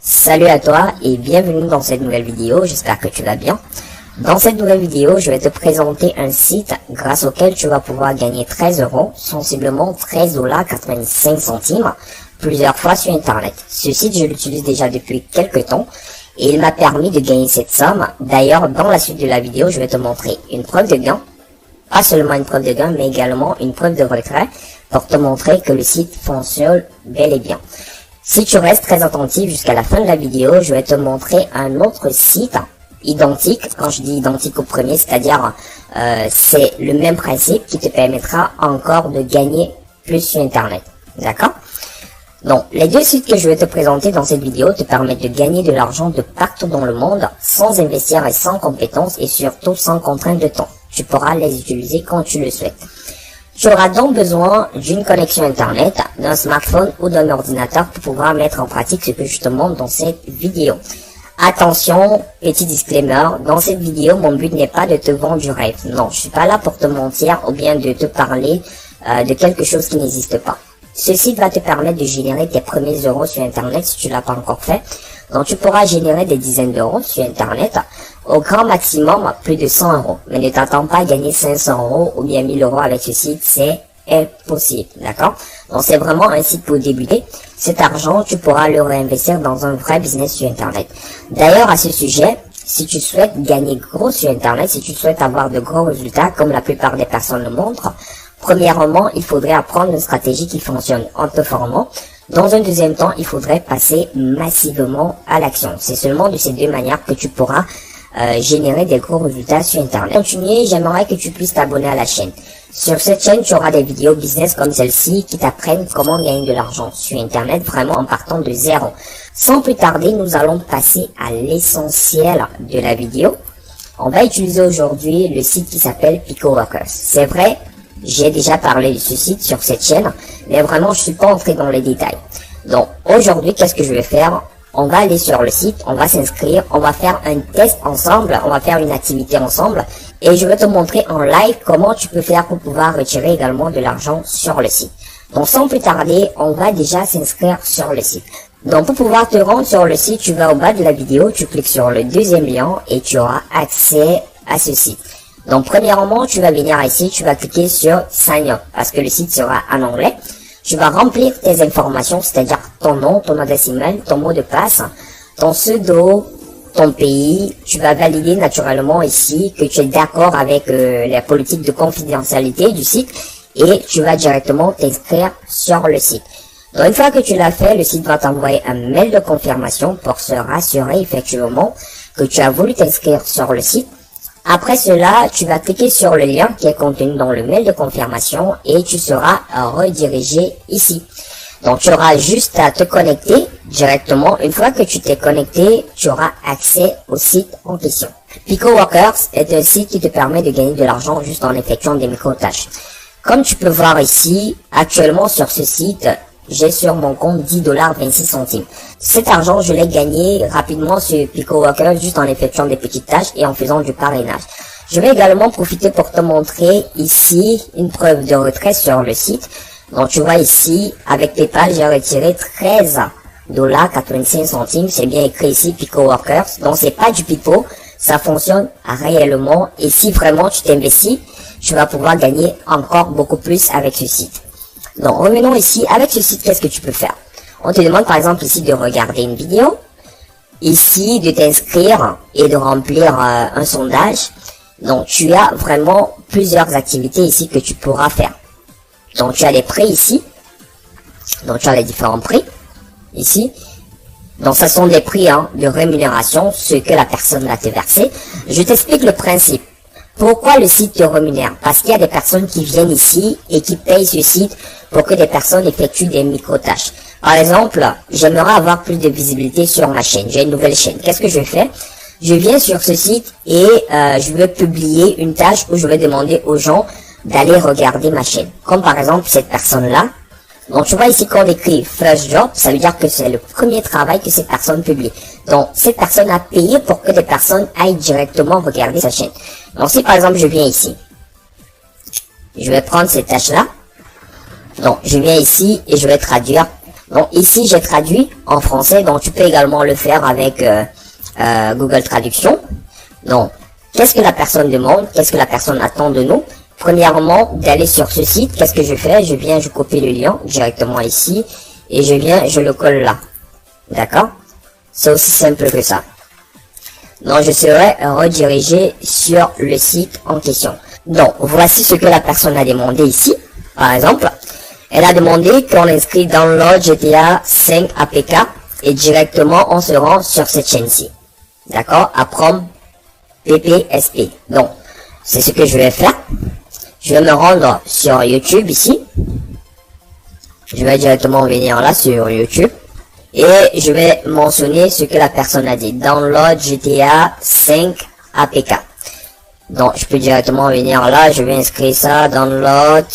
Salut à toi et bienvenue dans cette nouvelle vidéo, j'espère que tu vas bien. Dans cette nouvelle vidéo, je vais te présenter un site grâce auquel tu vas pouvoir gagner 13 €, sensiblement 13,85 $, plusieurs fois sur internet. Ce site, je l'utilise déjà depuis quelques temps et il m'a permis de gagner cette somme. D'ailleurs, dans la suite de la vidéo, je vais te montrer une preuve de gain. Pas seulement une preuve de gain, mais également une preuve de retrait pour te montrer que le site fonctionne bel et bien. Si tu restes très attentif jusqu'à la fin de la vidéo, je vais te montrer un autre site identique. Quand je dis identique au premier, c'est-à-dire c'est le même principe qui te permettra encore de gagner plus sur internet. D'accord? Donc, les deux sites que je vais te présenter dans cette vidéo te permettent de gagner de l'argent de partout dans le monde sans investir et sans compétences et surtout sans contrainte de temps. Tu pourras les utiliser quand tu le souhaites. Tu auras donc besoin d'une connexion internet, d'un smartphone ou d'un ordinateur pour pouvoir mettre en pratique ce que je te montre dans cette vidéo. Attention, petit disclaimer, dans cette vidéo, mon but n'est pas de te vendre du rêve. Non, je suis pas là pour te mentir ou bien de te parler de quelque chose qui n'existe pas. Ce site va te permettre de générer tes premiers euros sur internet si tu l'as pas encore fait. Donc tu pourras générer des dizaines d'euros sur internet, au grand maximum plus de 100 €. Mais ne t'attends pas à gagner 500 € ou bien 1000 € avec ce site, c'est impossible, d'accord? Donc c'est vraiment un site pour débuter. Cet argent, tu pourras le réinvestir dans un vrai business sur internet. D'ailleurs, à ce sujet, si tu souhaites gagner gros sur internet, si tu souhaites avoir de gros résultats, comme la plupart des personnes le montrent, premièrement, il faudrait apprendre une stratégie qui fonctionne en te formant. Dans un deuxième temps, il faudrait passer massivement à l'action. C'est seulement de ces deux manières que tu pourras générer des gros résultats sur internet. Pour continuer, j'aimerais que tu puisses t'abonner à la chaîne. Sur cette chaîne, tu auras des vidéos business comme celle-ci qui t'apprennent comment gagner de l'argent sur internet vraiment en partant de zéro. Sans plus tarder, nous allons passer à l'essentiel de la vidéo. On va utiliser aujourd'hui le site qui s'appelle PicoWorkers. C'est vrai, j'ai déjà parlé de ce site sur cette chaîne, mais vraiment je suis pas entré dans les détails. Donc aujourd'hui, qu'est-ce que je vais faire? On va aller sur le site, on va s'inscrire, on va faire un test ensemble, on va faire une activité ensemble et je vais te montrer en live comment tu peux faire pour pouvoir retirer également de l'argent sur le site. Donc sans plus tarder, on va déjà s'inscrire sur le site. Donc pour pouvoir te rendre sur le site, tu vas au bas de la vidéo, tu cliques sur le deuxième lien et tu auras accès à ce site. Donc premièrement, tu vas venir ici, tu vas cliquer sur Sign Up parce que le site sera en anglais. Tu vas remplir tes informations, c'est-à-dire ton nom, ton adresse email, ton mot de passe, ton pseudo, ton pays. Tu vas valider naturellement ici que tu es d'accord avec la politique de confidentialité du site et tu vas directement t'inscrire sur le site. Donc une fois que tu l'as fait, le site va t'envoyer un mail de confirmation pour se rassurer effectivement que tu as voulu t'inscrire sur le site. Après cela, tu vas cliquer sur le lien qui est contenu dans le mail de confirmation et tu seras redirigé ici. Donc, tu auras juste à te connecter directement. Une fois que tu t'es connecté, tu auras accès au site en question. PicoWorkers est un site qui te permet de gagner de l'argent juste en effectuant des micro-tâches. Comme tu peux voir ici, actuellement sur ce site, j'ai sur mon compte 10,26 $. Cet argent, je l'ai gagné rapidement sur PicoWorkers juste en effectuant des petites tâches et en faisant du parrainage. Je vais également profiter pour te montrer ici une preuve de retrait sur le site. Donc tu vois ici, avec PayPal, j'ai retiré 13,85 $. C'est bien écrit ici PicoWorkers. Donc c'est pas du pipeau, ça fonctionne réellement. Et si vraiment tu t'investis, tu vas pouvoir gagner encore beaucoup plus avec ce site. Donc, revenons ici. Avec ce site, qu'est-ce que tu peux faire? On te demande par exemple ici de regarder une vidéo, ici de t'inscrire et de remplir un sondage. Donc, tu as vraiment plusieurs activités ici que tu pourras faire. Donc, tu as les prix ici. Donc, tu as les différents prix ici. Donc, ce sont des prix de rémunération, ce que la personne va te verser. Je t'explique le principe. Pourquoi le site te rémunère? Parce qu'il y a des personnes qui viennent ici et qui payent ce site pour que des personnes effectuent des micro-tâches. Par exemple, j'aimerais avoir plus de visibilité sur ma chaîne. J'ai une nouvelle chaîne. Qu'est-ce que je fais? Je viens sur ce site et je vais publier une tâche où je vais demander aux gens d'aller regarder ma chaîne. Comme par exemple cette personne-là. Donc tu vois ici qu'on écrit First Job, ça veut dire que c'est le premier travail que cette personne publie. Donc cette personne a payé pour que des personnes aillent directement regarder sa chaîne. Donc si par exemple je viens ici, je vais prendre cette tâche-là. Donc je viens ici et je vais traduire Donc ici, j'ai traduit en français, donc tu peux également le faire avec Google Traduction. Donc, qu'est-ce que la personne demande? Qu'est-ce que la personne attend de nous? Premièrement, d'aller sur ce site. Qu'est-ce que je fais? Je copie le lien directement ici et je le colle là. D'accord? C'est aussi simple que ça. Donc, je serai redirigé sur le site en question. Donc, voici ce que la personne a demandé ici. Par exemple, elle a demandé qu'on inscrit Download GTA 5 APK et directement on se rend sur cette chaîne-ci. D'accord? Aprom PPSP. Donc, c'est ce que je vais faire. Je vais me rendre sur YouTube ici. Je vais directement venir là sur YouTube. Et je vais mentionner ce que la personne a dit. Download GTA 5 APK. Donc, je peux directement venir là. Je vais inscrire ça. Download.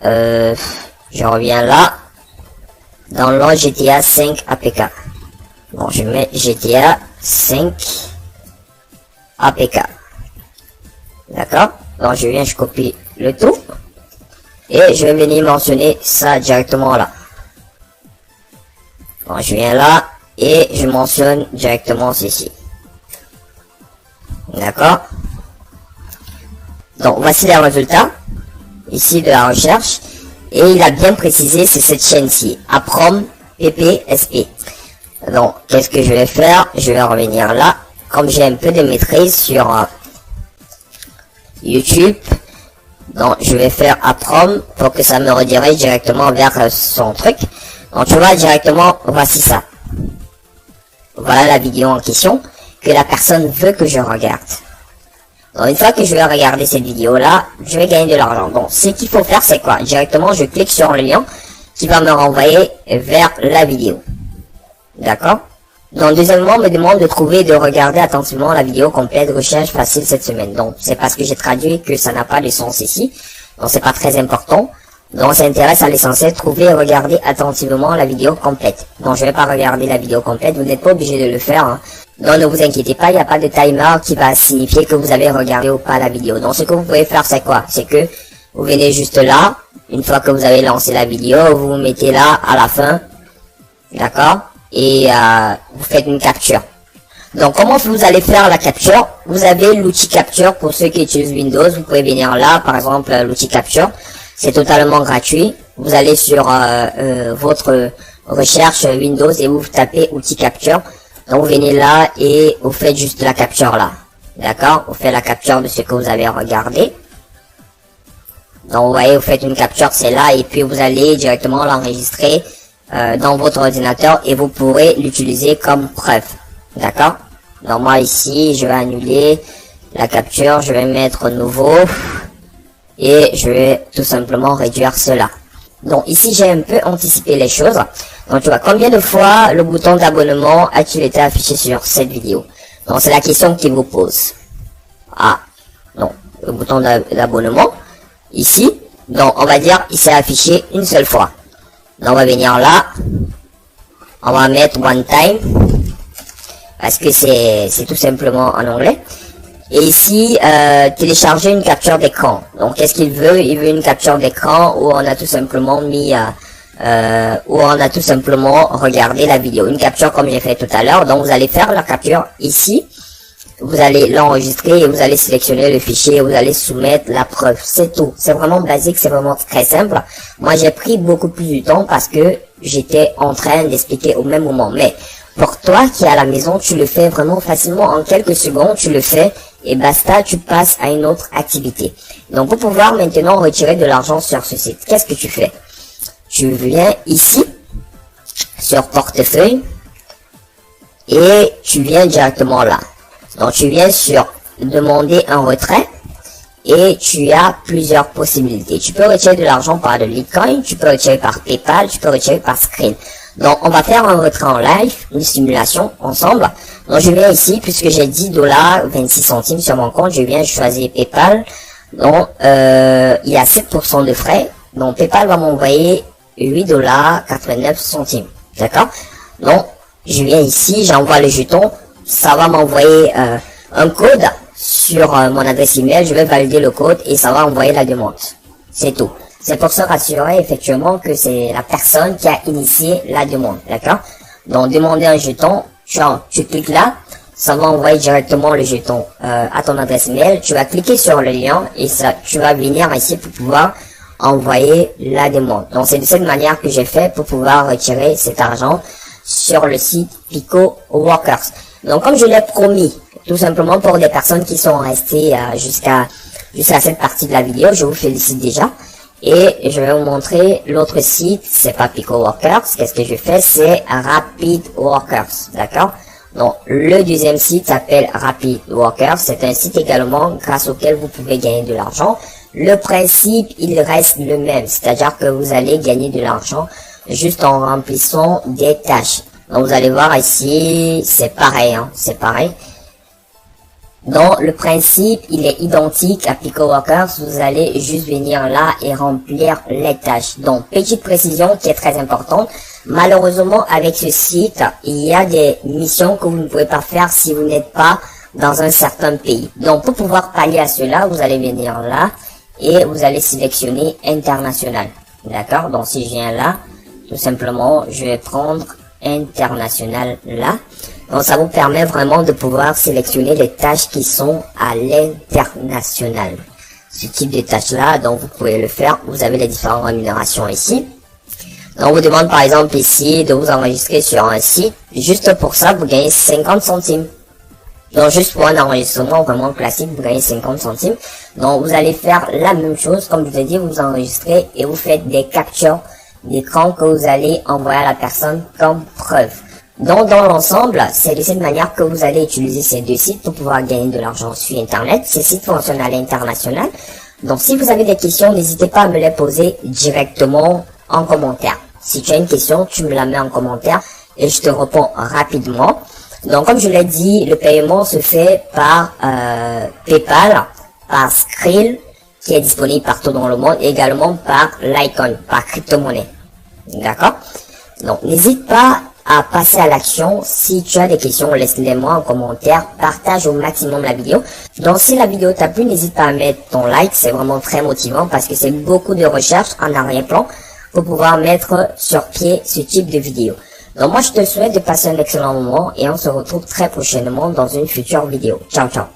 Je reviens là. Download GTA 5 APK. Bon, je mets GTA 5 APK. D'accord? Donc, je copie le tout. Et je vais venir mentionner ça directement là. Bon, je viens là et je mentionne directement ceci. D'accord? Donc, voici les résultats ici de la recherche. Et il a bien précisé, c'est cette chaîne-ci, Aprom PPSP. Donc, qu'est-ce que je vais faire? Je vais revenir là. Comme j'ai un peu de maîtrise sur YouTube, donc je vais faire Aprom pour que ça me redirige directement vers son truc. Donc, tu vois directement, voici ça. Voilà la vidéo en question que la personne veut que je regarde. Donc, une fois que je vais regarder cette vidéo-là, je vais gagner de l'argent. Donc, ce qu'il faut faire, c'est quoi? Directement, je clique sur le lien qui va me renvoyer vers la vidéo. D'accord? Donc, deuxièmement, on me demande de trouver et de regarder attentivement la vidéo complète, recherche facile cette semaine. Donc, c'est parce que j'ai traduit que ça n'a pas de sens ici. Donc, c'est pas très important. Donc, on s'intéresse à l'essentiel, trouver et regarder attentivement la vidéo complète. Donc, je vais pas regarder la vidéo complète, vous n'êtes pas obligé de le faire. Hein. Donc, ne vous inquiétez pas, il n'y a pas de timer qui va signifier que vous avez regardé ou pas la vidéo. Donc, ce que vous pouvez faire, c'est quoi? C'est que vous venez juste là, une fois que vous avez lancé la vidéo, vous vous mettez là à la fin, d'accord? Et vous faites une capture. Donc, comment vous allez faire la capture? Vous avez l'outil capture pour ceux qui utilisent Windows. Vous pouvez venir là, par exemple, l'outil capture. C'est totalement gratuit. Vous allez sur votre recherche Windows et vous tapez outil capture. Donc, vous venez là et vous faites juste la capture là. D'accord? Vous faites la capture de ce que vous avez regardé. Donc, vous voyez, vous faites une capture, c'est là, et puis vous allez directement l'enregistrer dans votre ordinateur et vous pourrez l'utiliser comme preuve. D'accord? Donc, moi ici, je vais annuler la capture, je vais mettre nouveau et je vais tout simplement réduire cela. Donc, ici, j'ai un peu anticipé les choses. Donc, tu vois, combien de fois le bouton d'abonnement a-t-il été affiché sur cette vidéo? Donc, c'est la question qu'il vous pose. Ah, donc, le bouton d'abonnement, ici, donc, on va dire, il s'est affiché une seule fois. Donc, on va venir là, on va mettre one time, parce que c'est tout simplement en anglais. Et ici, télécharger une capture d'écran. Donc, qu'est-ce qu'il veut? Il veut une capture d'écran où on a tout simplement mis, où on a tout simplement regardé la vidéo. Une capture comme j'ai fait tout à l'heure. Donc, vous allez faire la capture ici. Vous allez l'enregistrer et vous allez sélectionner le fichier. Vous allez soumettre la preuve. C'est tout. C'est vraiment basique. C'est vraiment très simple. Moi, j'ai pris beaucoup plus de temps parce que j'étais en train d'expliquer au même moment. Mais pour toi qui est à la maison, tu le fais vraiment facilement. En quelques secondes, tu le fais et basta, tu passes à une autre activité. Donc, pour pouvoir maintenant retirer de l'argent sur ce site, qu'est-ce que tu fais? Tu viens ici, sur portefeuille, et tu viens directement là. Donc, tu viens sur demander un retrait, et tu as plusieurs possibilités. Tu peux retirer de l'argent par le Bitcoin, tu peux retirer par PayPal, tu peux retirer par Screen. Donc, on va faire un retrait en live, une simulation ensemble. Donc, je viens ici, puisque j'ai 10 $, 26 centimes sur mon compte, je viens choisir PayPal. Donc, il y a 7% de frais. Donc, PayPal va m'envoyer 8 $, 89 centimes. D'accord? Donc, je viens ici, j'envoie le jeton. Ça va m'envoyer un code sur mon adresse email. Je vais valider le code et ça va envoyer la demande. C'est tout. C'est pour se rassurer effectivement que c'est la personne qui a initié la demande, d'accord? Donc demander un jeton, tu cliques là, ça va envoyer directement le jeton à ton adresse mail. Tu vas cliquer sur le lien et ça, tu vas venir ici pour pouvoir envoyer la demande. Donc c'est de cette manière que j'ai fait pour pouvoir retirer cet argent sur le site Pico Workers. Donc comme je l'ai promis, tout simplement pour des personnes qui sont restées jusqu'à cette partie de la vidéo, je vous félicite déjà. Et je vais vous montrer l'autre site, c'est pas Pico Workers. Qu'est-ce que je fais? C'est Rapid Workers, d'accord? Donc, le deuxième site s'appelle Rapid Workers. C'est un site également grâce auquel vous pouvez gagner de l'argent. Le principe, il reste le même. C'est-à-dire que vous allez gagner de l'argent juste en remplissant des tâches. Donc, vous allez voir ici, c'est pareil, hein, c'est pareil. Donc, le principe, il est identique à Pico Workers. Vous allez juste venir là et remplir les tâches. Donc, petite précision qui est très importante. Malheureusement, avec ce site, il y a des missions que vous ne pouvez pas faire si vous n'êtes pas dans un certain pays. Donc, pour pouvoir pallier à cela, vous allez venir là et vous allez sélectionner international. D'accord? Donc, si je viens là, tout simplement, je vais prendre international là. Donc, ça vous permet vraiment de pouvoir sélectionner les tâches qui sont à l'international. Ce type de tâches-là, donc vous pouvez le faire. Vous avez les différentes rémunérations ici. Donc, on vous demande par exemple ici de vous enregistrer sur un site. Juste pour ça, vous gagnez 50 centimes. Donc, juste pour un enregistrement vraiment classique, vous gagnez 50 centimes. Donc, vous allez faire la même chose. Comme je vous ai dit, vous vous enregistrez et vous faites des captures d'écran que vous allez envoyer à la personne comme preuve. Donc, dans l'ensemble, c'est de cette manière que vous allez utiliser ces deux sites pour pouvoir gagner de l'argent sur Internet. Ces sites fonctionnent à l'international. Donc, si vous avez des questions, n'hésitez pas à me les poser directement en commentaire. Si tu as une question, tu me la mets en commentaire et je te réponds rapidement. Donc, comme je l'ai dit, le paiement se fait par PayPal, par Skrill, qui est disponible partout dans le monde, et également par Litecoin, par crypto-monnaie. D'accord? Donc, n'hésite pas à passer à l'action. Si tu as des questions, laisse-les-moi en commentaire. Partage au maximum la vidéo. Donc, si la vidéo t'a plu, n'hésite pas à mettre ton like. C'est vraiment très motivant parce que c'est beaucoup de recherche en arrière-plan pour pouvoir mettre sur pied ce type de vidéo. Donc, moi, je te souhaite de passer un excellent moment et on se retrouve très prochainement dans une future vidéo. Ciao, ciao.